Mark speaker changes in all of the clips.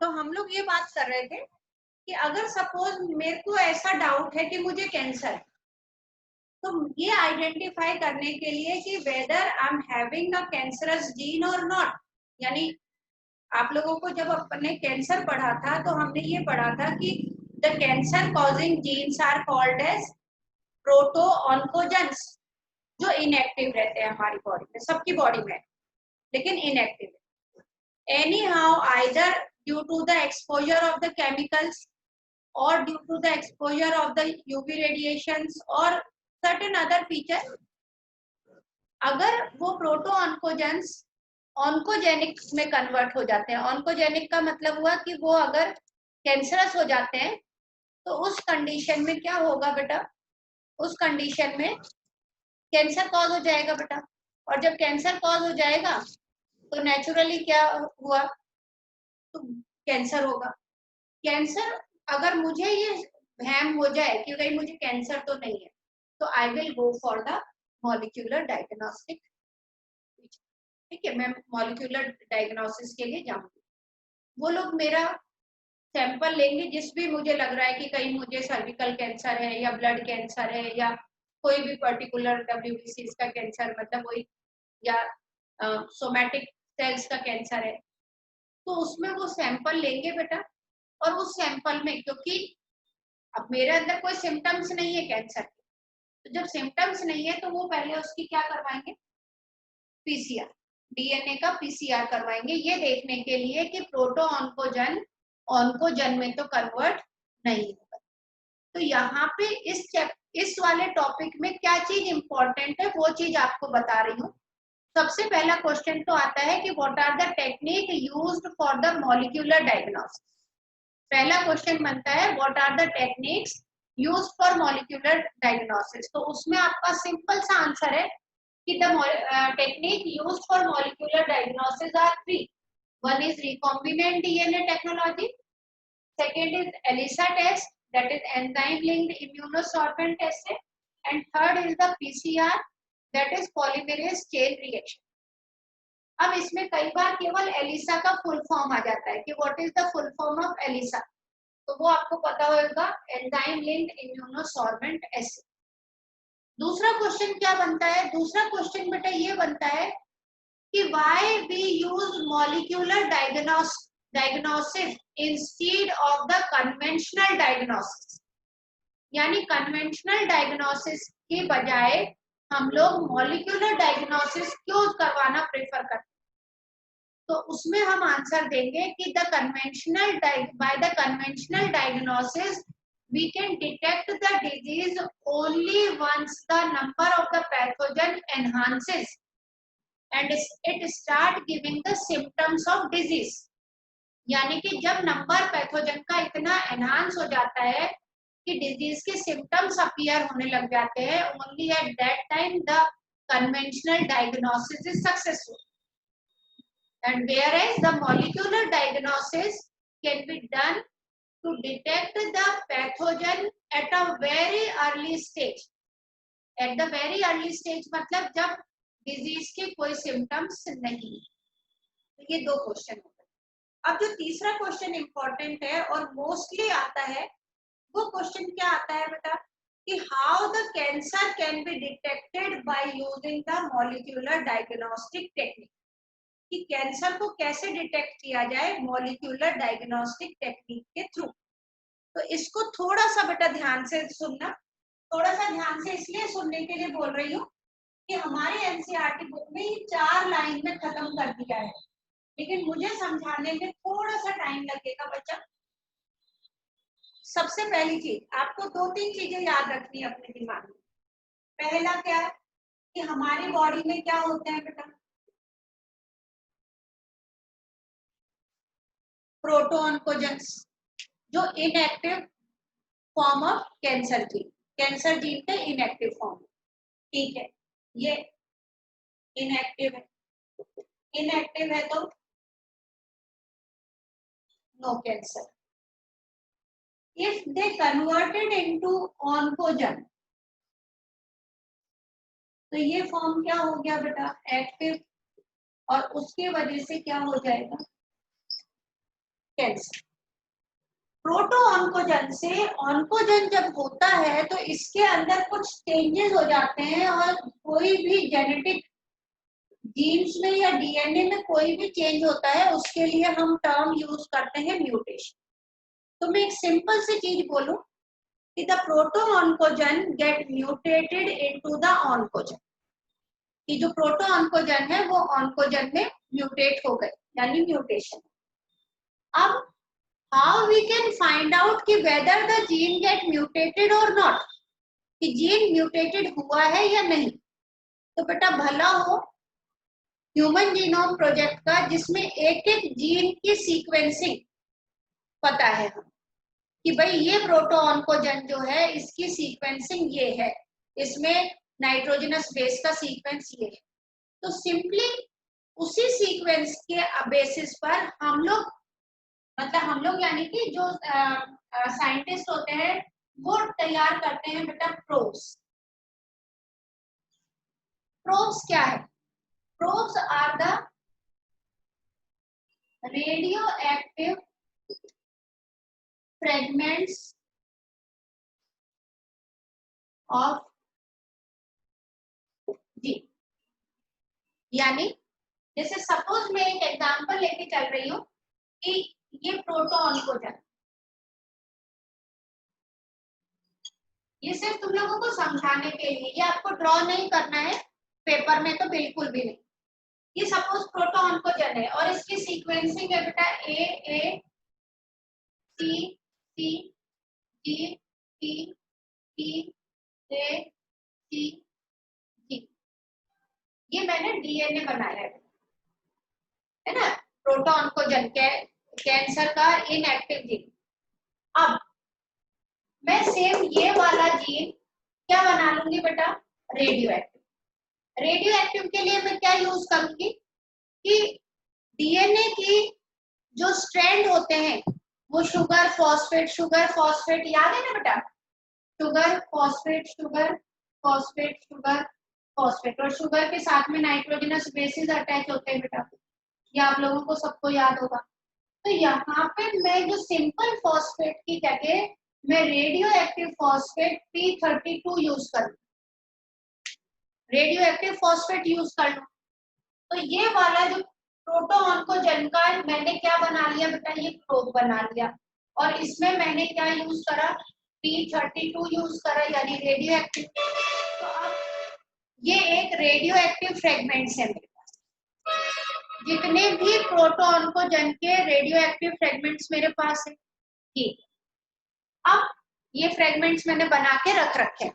Speaker 1: तो हम लोग ये बात कर रहे थे कि अगर सपोज मेरे को ऐसा डाउट है कि मुझे कैंसर है, तो ये आइडेंटिफाई करने के लिए कि whether I am having a cancerous gene और नॉट, यानी आप लोगों को जब अपने कैंसर पढ़ा था तो हमने ये पढ़ा था कि the cancer causing genes are called as proto oncogenes, जो इनएक्टिव रहते हैं हमारी बॉडी में, सबकी बॉडी में, लेकिन inactive anyhow either due to the exposure of the chemicals or due to the exposure of the UV radiations or certain other feature, अगर वो प्रोटो ऑन्कोजेंस ऑन्कोजेनिक में कन्वर्ट हो जाते हैं, ऑन्कोजेनिक का मतलब हुआ कि वो अगर कैंसरस हो जाते हैं तो उस कंडीशन में क्या होगा बेटा, उस कंडीशन में कैंसर कॉज हो जाएगा बेटा। और जब कैंसर कॉज हो जाएगा तो नेचुरली क्या हुआ, तो कैंसर होगा। कैंसर अगर मुझे ये वहम हो जाए कि भाई मुझे कैंसर तो नहीं है, तो I will go for the molecular diagnostic, ठीक है, मैं मॉलिक्यूलर डायग्नोसिस के लिए जाऊंगी। वो लोग मेरा सैंपल लेंगे जिस भी मुझे लग रहा है कि कहीं मुझे सर्विकल कैंसर है या ब्लड कैंसर है या कोई भी पर्टिकुलर WBC का कैंसर, मतलब वही, या सोमैटिक सेल्स का कैंसर है, तो उसमें वो सैंपल लेंगे बेटा। और उस सैंपल में, क्योंकि अब मेरे अंदर कोई सिम्टम्स नहीं है कैंसर के, तो जब सिम्टम्स नहीं है तो वो पहले उसकी क्या करवाएंगे, पीसीआर, DNA का पीसीआर करवाएंगे, ये देखने के लिए कि प्रोटो ऑन्कोजन ऑन्कोजन में तो कन्वर्ट नहीं होगा। तो यहाँ पे इस वाले टॉपिक में क्या चीज इंपॉर्टेंट है वो चीज आपको बता रही हूँ। सबसे पहला क्वेश्चन तो आता है कि what are the technique used for the molecular diagnosis. पहला क्वेश्चन बनता है what are the techniques used for molecular diagnosis. तो उसमें आपका सिंपल सा आंसर है कि the technique used for molecular diagnosis are three. One is recombinant DNA technology, second is ELISA test, that is enzyme linked immunosorbent assay, and third is the PCR, that is polymerase chain reaction। अब इसमें कई बार केवल ELISA का full form आ जाता है कि what is the full form of ELISA, तो वो आपको पता होगा, एंजाइम लिंक्ड इम्यूनोसॉर्बेंट एसे। दूसरा क्वेश्चन क्या बनता है, दूसरा क्वेश्चन बेटा ये बनता है कि why we use molecular diagnosis instead of the conventional diagnosis, यानी कन्वेंशनल डायग्नोसिस के बजाय हम लोग मॉलिक्यूलर डायग्नोसिस क्यों करवाना प्रेफर करते हैं। तो उसमें हम आंसर देंगे कि the conventional by the conventional diagnosis we can detect the disease only once the number of the pathogen enhances and it start giving the symptoms of disease, यानी कि जब नंबर पैथोजन का इतना एनहांस हो जाता है कि डिजीज के सिम्टम्स अपीयर होने लग जाते हैं, only at that time the conventional diagnosis is successful, and whereas the molecular diagnosis can be done to detect the pathogen at a very early stage, at the very early stage मतलब जब disease के कोई symptoms नहीं। तो ये दो question हो गए। अब जो तीसरा क्वेश्चन इंपॉर्टेंट है और मोस्टली आता है, वो क्वेश्चन क्या आता है बेटा कि how the cancer can be detected by using the molecular diagnostic technique, कि कैंसर को कैसे डिटेक्ट किया जाए मॉलिक्यूलर डायग्नोस्टिक टेक्निक के थ्रू। तो इसको थोड़ा सा बेटा ध्यान से सुनना, थोड़ा सा ध्यान से इसलिए सुनने के लिए बोल रही हूँ कि हमारे एनसीईआरटी बुक में ये 4 लाइन में खत्म कर दिया है, लेकिन मुझे समझाने में थोड़ा सा टाइम लगेगा बच्चा। सबसे पहली चीज आपको 2-3 चीजें याद रखनी है अपने दिमाग में। पहला क्या है कि हमारी बॉडी में क्या होते हैं बेटा, प्रोटो ऑन्कोजेंस, जो inactive form of cancer gene, cancer gene के इनएक्टिव फॉर्म, ठीक है, ये इनएक्टिव है, इनएक्टिव है तो no cancer. If they converted into oncogene, तो ये फॉर्म क्या हो गया बेटा, एक्टिव, और उसके वजह से क्या हो जाएगा, कैंसर। प्रोटो ऑन्कोजन से ऑन्कोजन जब होता है तो इसके अंदर कुछ चेंजेस हो जाते हैं, और कोई भी जेनेटिक जीन्स में या डीएनए में कोई भी चेंज होता है उसके लिए हम टर्म यूज करते हैं म्यूटेशन। तो मैं एक सिंपल सी चीज बोलूं कि the proto oncogene get mutated into the oncogene, कि जो प्रोटो ऑन्कोजन है वो ऑन्कोजन में म्यूटेट हो गए, यानी म्यूटेशन। अब how we can find out कि whether the gene get mutated और नॉट, कि जीन म्यूटेटेड हुआ है या नहीं। तो बेटा भला हो ह्यूमन जीनोम प्रोजेक्ट का, जिसमें एक एक जीन की सीक्वेंसिंग पता है हम, कि भाई ये प्रोटो ऑन्कोजन जो है इसकी सीक्वेंसिंग ये है, इसमें नाइट्रोजनस बेस का सीक्वेंस ये है। तो सिंपली उसी सीक्वेंस के बेसिस पर हम लोग, मतलब हम लोग यानी कि जो साइंटिस्ट होते हैं वो तैयार करते हैं बेटा प्रोब्स। प्रोब्स क्या है? Probes are the radio active fragments of जी, यानी जैसे सपोज मैं एक एग्जांपल लेके चल रही हूँ कि ये प्रोटो ऑन्कोजन, ये सिर्फ तुम लोगों को समझाने के लिए, ये आपको ड्रॉ नहीं करना है पेपर में, तो बिल्कुल भी नहीं। ये सपोज प्रोटो ऑन्कोजन है और इसकी सीक्वेंसिंग है बेटा ए सी सी जी टी टी ए सी जी। ये मैंने डीएनए बनाया है ना, प्रोटो ऑन्कोजन के कैंसर का इनएक्टिव जीन। अब मैं सेम ये वाला जीन क्या बना लूंगी बेटा, रेडियो एक्टिव। रेडियो एक्टिव के लिए मैं क्या यूज करूंगी कि डीएनए की जो स्ट्रैंड होते हैं वो शुगर फॉस्फेट याद है ना बेटा, शुगर फॉस्फेट शुगर फॉस्फेट, और शुगर के साथ में नाइट्रोजनस बेसिस अटैच होते हैं बेटा, ये आप लोगों को सबको याद होगा। तो यहाँ पे मैं जो सिंपल फॉस्फेट की जगह मैं radio active phosphate P32 use कर लूं, रेडियो एक्टिव फॉस्फेट यूज कर लूं। तो ये वाला जो प्रोटो ऑन्कोजन का मैंने क्या बना लिया बेटा, ये प्रोब बना लिया, और इसमें मैंने क्या यूज करा, P32 यूज करा, यानी रेडियो एक्टिव। तो अब ये एक रेडियो एक्टिव फ्रेगमेंट्स है मेरे पास, जितने भी प्रोटो ऑन्कोजन के रेडियो एक्टिव फ्रेगमेंट्स मेरे पास है। ठीक, अब ये फ्रेगमेंट्स मैंने बना के रख रखे।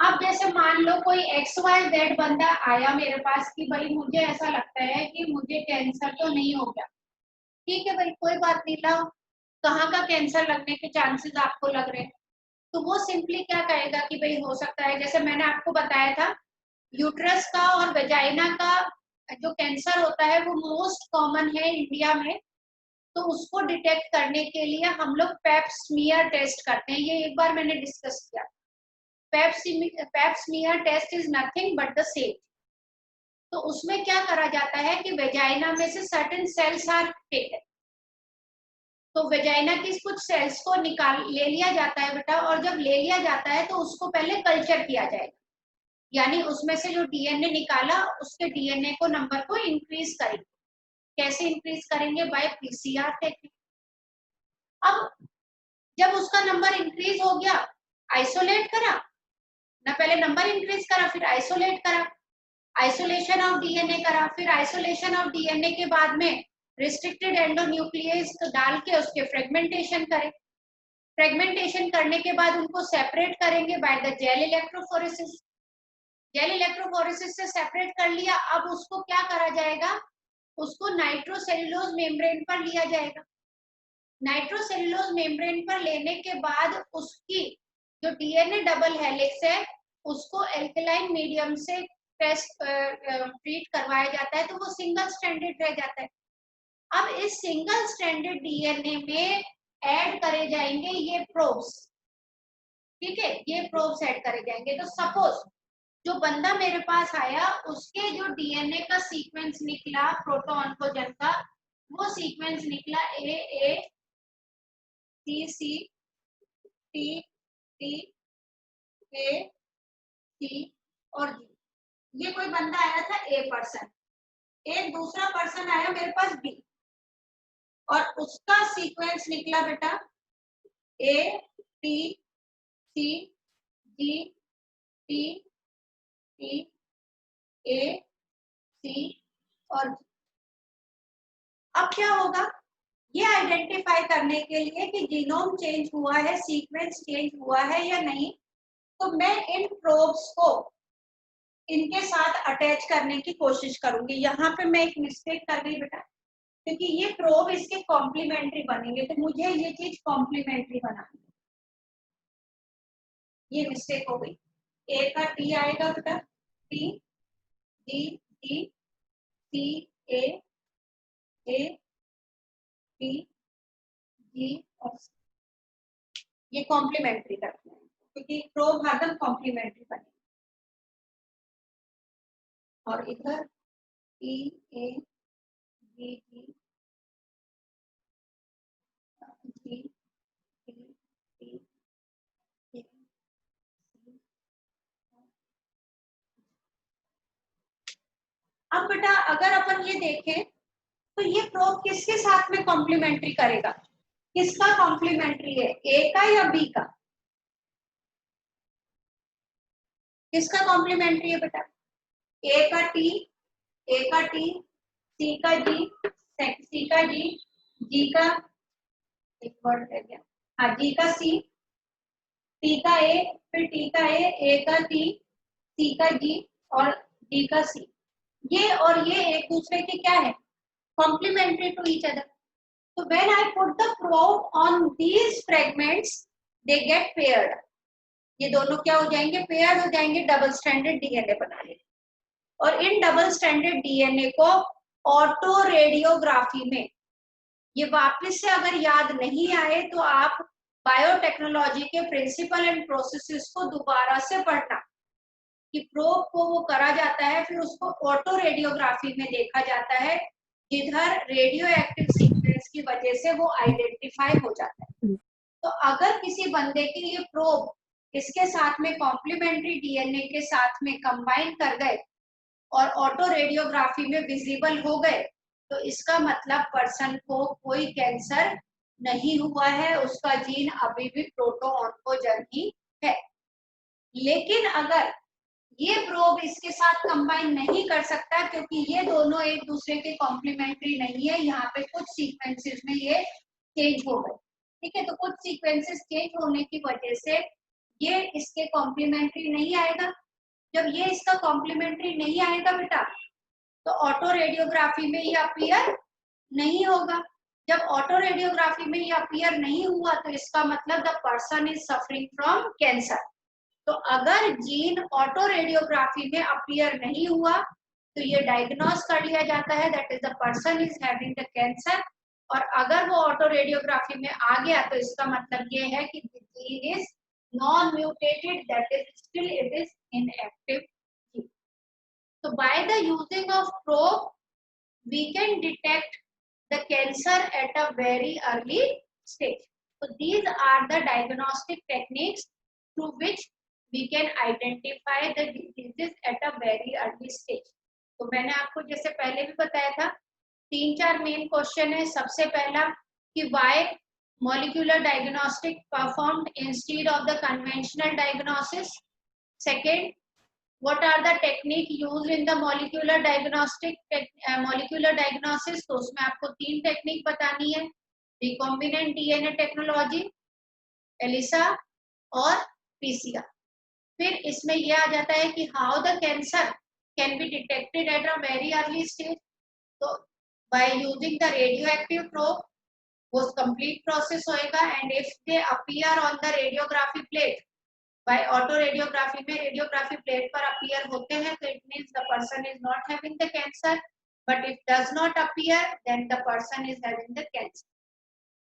Speaker 1: अब जैसे मान लो कोई XYZ बंदा आया मेरे पास कि भाई मुझे ऐसा लगता है कि मुझे कैंसर तो नहीं हो गया। ठीक है भाई, कोई बात नहीं, लाओ कहाँ का कैंसर लगने के चांसेस आपको लग रहे हैं। तो वो सिंपली क्या कहेगा कि भाई हो सकता है, जैसे मैंने आपको बताया था यूट्रस का और वेजाइना का जो कैंसर होता है वो मोस्ट कॉमन है इंडिया में। तो उसको डिटेक्ट करने के लिए हम लोग पेप स्मीयर टेस्ट करते हैं, ये एक बार मैंने डिस्कस किया। Pap smear test is nothing but the same. तो उसमें क्या करा जाता है कि वेजाइना में से सर्टेन सेल्स आर टेकन, तो वेजाइना की कुछ सेल्स को निकाल ले लिया जाता है बेटा, और जब ले लिया जाता है तो उसको पहले कल्चर किया जाएगा, यानी उसमें से जो डीएनए निकाला उसके डीएनए को नंबर को इंक्रीज करेंगे। कैसे इंक्रीज करेंगे, बाय पीसीआर टेक्निक। अब जब उसका नंबर इंक्रीज हो गया, आइसोलेट करा ना, पहले नंबर इंक्रीज करा फिर आइसोलेट करा, आइसोलेशन ऑफ डीएनए करा, फिर आइसोलेशन ऑफ डीएनए के बाद में रिस्ट्रिक्टेड एंडोन्यूक्लियस डाल के उसके फ्रेगमेंटेशन करें। फ्रेगमेंटेशन करने के बाद उनको सेपरेट करेंगे by the gel electrophoresis. Gel electrophoresis से सेपरेट कर लिया, अब उसको क्या करा जाएगा, उसको नाइट्रोसेल्यूलोज मेम्ब्रेन पर लिया जाएगा। नाइट्रोसेल्यूलोज मेम्ब्रेन पर लेने के बाद उसकी जो डीएनए डबल हेलिक्स है उसको एल्कलाइन मीडियम से टेस्ट ट्रीट करवाया जाता है, तो वो सिंगल स्ट्रैंडेड रह जाता है। अब इस सिंगल स्ट्रैंडेड डीएनए में ऐड करे जाएंगे ये प्रोब्स। ठीक है, ये प्रोब्स ऐड करे जाएंगे। तो सपोज जो बंदा मेरे पास आया उसके जो डीएनए का सीक्वेंस निकला प्रोटो ऑन्कोजन का, वो सीक्वेंस निकला ए C T T A C और जी। ये कोई बंदा आया था ए पर्सन, एक दूसरा पर्सन आया मेरे पास बी, और उसका सीक्वेंस निकला बेटा A T C G T T A C और जी। अब क्या होगा, ये आइडेंटिफाई करने के लिए कि जीनोम चेंज हुआ है, सीक्वेंस चेंज हुआ है या नहीं, तो मैं इन प्रोब्स को इनके साथ अटैच करने की कोशिश करूंगी। यहाँ पे मैं एक मिस्टेक कर गई बेटा, क्योंकि ये प्रोब इसके कॉम्प्लीमेंट्री बनेंगे, तो मुझे ये चीज कॉम्प्लीमेंट्री बनानी है, ये मिस्टेक हो गई। ए का टी आएगा बेटा, T D D C A A T G और C। ये कॉम्प्लीमेंट्री करते हैं क्योंकि प्रोब हरदम कॉम्प्लीमेंट्री बनेगी। और इधर T A G G G T T A C. अब बेटा अगर अपन ये देखें तो ये प्रोब किसके साथ में कॉम्प्लीमेंट्री करेगा, किसका कॉम्प्लीमेंट्री है, ए का या बी का, किसका कॉम्प्लीमेंट्री है बेटा, ए का टी, ए का टी, सी का जी, सी का जी का एक वर्ड रह गया, हाँ जी का सी, टी का ए, फिर टी का ए का टी, सी का जी और डी का सी। ये और ये एक दूसरे के क्या है, complementary to each other. So when I put the probe on these fragments, they get paired. ये दोनों क्या हो जाएंगे, पेयर्ड हो जाएंगे, डबल स्ट्रैंडेड डीएनए बना लेंगे। और इन डबल स्ट्रैंडेड डीएनए को ऑटो रेडियोग्राफी में, ये वापस से अगर याद नहीं आए तो आप बायोटेक्नोलॉजी के प्रिंसिपल एंड प्रोसेसेस को दोबारा से पढ़ना, कि प्रोब को वो करा जाता है, फिर उसको ऑटो रेडियोग्राफी में देखा जाता है, जिधर रेडियो एक्टिव सीक्वेंस की वजह से वो आइडेंटिफाई हो जाता है। तो अगर किसी बंदे की ये प्रोब इसके साथ में कॉम्प्लीमेंट्री डीएनए के साथ में कंबाइन कर गए और ऑटो रेडियोग्राफी में विजिबल हो गए, तो इसका मतलब पर्सन को कोई कैंसर नहीं हुआ है, उसका जीन अभी भी प्रोटो ऑन्कोजेन ही है। लेकिन अगर ये प्रोब इसके साथ कंबाइन नहीं कर सकता, क्योंकि ये दोनों एक दूसरे के कॉम्प्लीमेंट्री नहीं है, यहाँ पे कुछ सीक्वेंसेस में ये चेंज हो गए, ठीक है, तो कुछ सीक्वेंसेस चेंज होने की वजह से ये इसके कॉम्प्लीमेंट्री नहीं आएगा। जब ये इसका कॉम्प्लीमेंट्री नहीं आएगा बेटा, तो ऑटो रेडियोग्राफी में ये अपीयर नहीं होगा। जब ऑटो रेडियोग्राफी में ये अपीयर नहीं हुआ, तो इसका मतलब the person is suffering from cancer. तो अगर जीन ऑटो रेडियोग्राफी में अपीयर नहीं हुआ, तो ये डायग्नोस कर लिया जाता है that is the person is having the cancer. और अगर वो ऑटो रेडियोग्राफी में आ गया, तो इसका मतलब ये है कि gene is non mutated, that is still it is inactive gene. So by the using of probe, we can detect the cancer at a very early stage. So these are the diagnostic techniques through which we can identify the diseases at a very early stage. तो मैंने आपको जैसे पहले भी बताया था, 3-4 main question है। सबसे पहला कि why molecular diagnostic performed instead of the conventional diagnosis. Second, what are the technique used in the molecular diagnostic molecular diagnosis? तो उसमें आपको 3 टेक्निक बतानी है, रिकॉम्बिनेंट डीएनए टेक्नोलॉजी, एलिसा और पीसीआर। फिर इसमें ये आ जाता है कि how the cancer can be detected at a very early stage. तो by using the radio active probe वो कंप्लीट प्रोसेस होएगा, and if they appear on the radiography plate, by auto radiography में रेडियोग्राफी प्लेट पर appear होते हैं, तो it means the person is not having the cancer, but if does not appear then the person is having the cancer.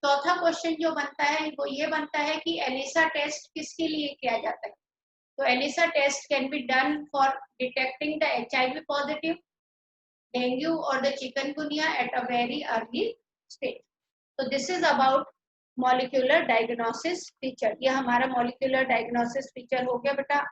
Speaker 1: चौथा question जो बनता है वो ये बनता है कि एलिसा टेस्ट किसके लिए किया जाता है? तो ELISA test can be done for detecting the HIV positive, dengue or the chikungunya at a very early stage. So this is about molecular diagnosis feature. ये हमारा molecular diagnosis feature हो गया बेटा.